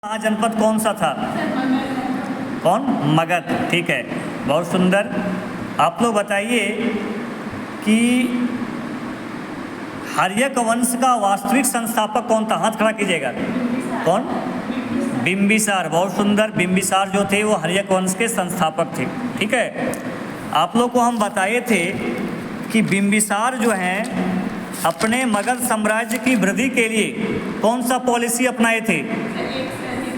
महाजनपद कौन सा था? कौन? मगध। ठीक है, बहुत सुंदर। आप लोग बताइए कि हर्यक वंश का वास्तविक संस्थापक कौन था? हाथ खड़ा कीजिएगा। कौन? बिंबिसार। बहुत सुंदर। बिंबिसार जो थे वो हर्यक वंश के संस्थापक थे। ठीक है, आप लोग को हम बताए थे कि बिंबिसार जो हैं अपने मगध साम्राज्य की वृद्धि के लिए कौन सा पॉलिसी अपनाए थे?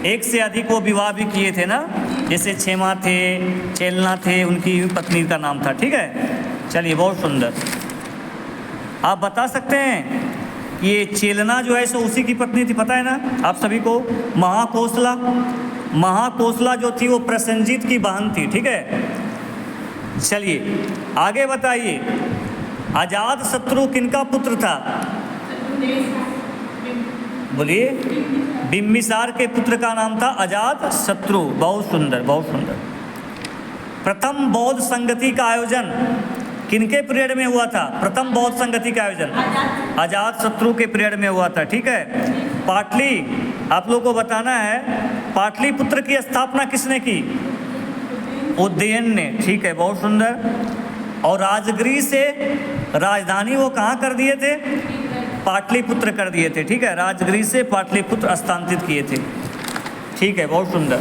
एक से अधिक वो विवाह भी किए थे ना, जैसे क्षेमा थे, चेलना थे, उनकी पत्नी का नाम था। ठीक है, चलिए बहुत सुंदर। आप बता सकते हैं कि ये चेलना जो है सो उसी की पत्नी थी, पता है ना आप सभी को? महाकोसला। महाकोसला जो थी वो प्रसेनजीत की बहन थी। ठीक है, चलिए आगे बताइए। अजात शत्रु किनका पुत्र था? बोलिए। बिंबिसार के पुत्र का नाम था अजात शत्रु। बहुत सुंदर, बहुत सुंदर। प्रथम बौद्ध संगति का आयोजन किनके पीरियड में हुआ था? प्रथम बौद्ध संगति का आयोजन अजात शत्रु के पीरियड में हुआ था। ठीक है, पाटली, आप लोगों को बताना है पाटलिपुत्र की स्थापना किसने की? उदयन ने। ठीक है, बहुत सुंदर। और राजगृह से राजधानी वो कहाँ कर दिए थे? पाटलिपुत्र कर दिए थे। ठीक है, राजगृह से पाटलिपुत्र स्थानांतरित किए थे। ठीक है, बहुत सुंदर।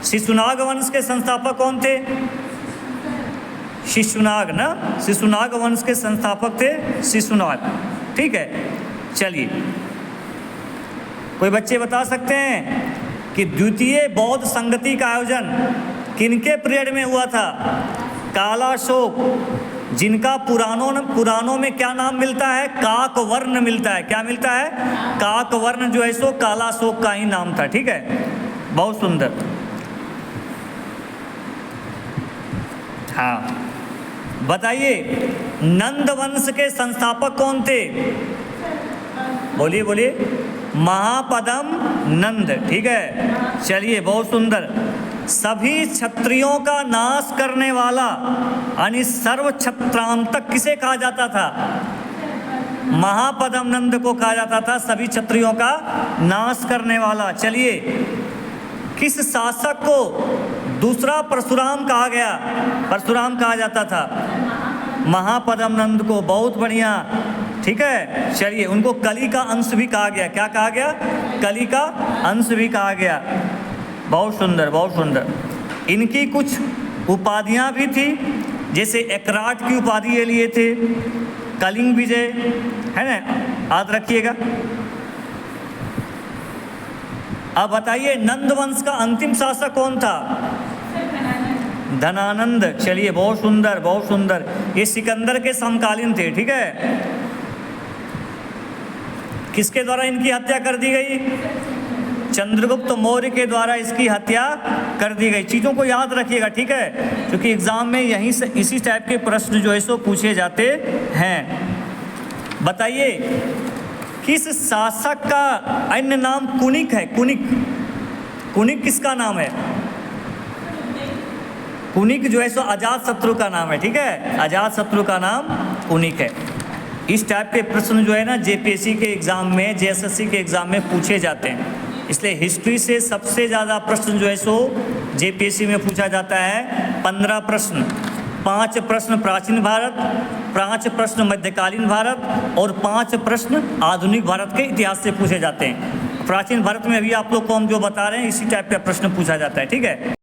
शिशुनाग वंश के संस्थापक कौन थे? शिशुनाग ना, शिशुनाग वंश के संस्थापक थे शिशुनाग। ठीक है, चलिए कोई बच्चे बता सकते हैं कि द्वितीय बौद्ध संगति का आयोजन किनके पीरियड में हुआ था? कालाशोक, जिनका पुराणों में क्या नाम मिलता है? काकवर्ण मिलता है। क्या मिलता है? काकवर्ण जो है सो कालाशोक का ही नाम था। ठीक है, बहुत सुंदर। हाँ, बताइए नंद वंश के संस्थापक कौन थे? बोलिए बोलिए। महापद्म नंद। ठीक है, चलिए बहुत सुंदर। सभी क्षत्रियों का नाश करने वाला यानी सर्व क्षत्रांतक किसे कहा जाता था? महापद्म नंद को कहा जाता था, सभी क्षत्रियों का नाश करने वाला। चलिए, किस शासक को दूसरा परशुराम कहा गया? परशुराम कहा जाता था महापद्म नंद को। बहुत बढ़िया। ठीक है, चलिए उनको कली का अंश भी कहा गया। क्या कहा गया? कली का अंश भी कहा गया। बहुत सुंदर, बहुत सुंदर। इनकी कुछ उपाधियां भी थी, जैसे एकराट की उपाधि ये लिए थे, कलिंग विजय, है ना, याद रखिएगा। अब बताइए नंद वंश का अंतिम शासक कौन था? धनानंद। चलिए बहुत सुंदर, बहुत सुंदर। ये सिकंदर के समकालीन थे। ठीक है, किसके द्वारा इनकी हत्या कर दी गई? चंद्रगुप्त मौर्य के द्वारा इसकी हत्या कर दी गई। चीज़ों को याद रखिएगा। ठीक है, क्योंकि एग्जाम में यहीं से इसी टाइप के प्रश्न जो है सो पूछे जाते हैं। बताइए किस शासक का अन्य नाम कुनिक है? कुनिक। कुनिक किसका नाम है? कुनिक जो है सो अजात शत्रु का नाम है। ठीक है, अजात शत्रु का नाम कुनिक है। इस टाइप के प्रश्न जो है ना जेपीएससी के एग्जाम में, जेएसएससी के एग्जाम में पूछे जाते हैं। इसलिए हिस्ट्री से सबसे ज़्यादा प्रश्न जो है सो जेपीएससी में पूछा जाता है। 15 प्रश्न, 5 प्रश्न प्राचीन भारत, 5 प्रश्न मध्यकालीन भारत और 5 प्रश्न आधुनिक भारत के इतिहास से पूछे जाते हैं। प्राचीन भारत में अभी आप लोग को हम जो बता रहे हैं इसी टाइप का प्रश्न पूछा जाता है। ठीक है।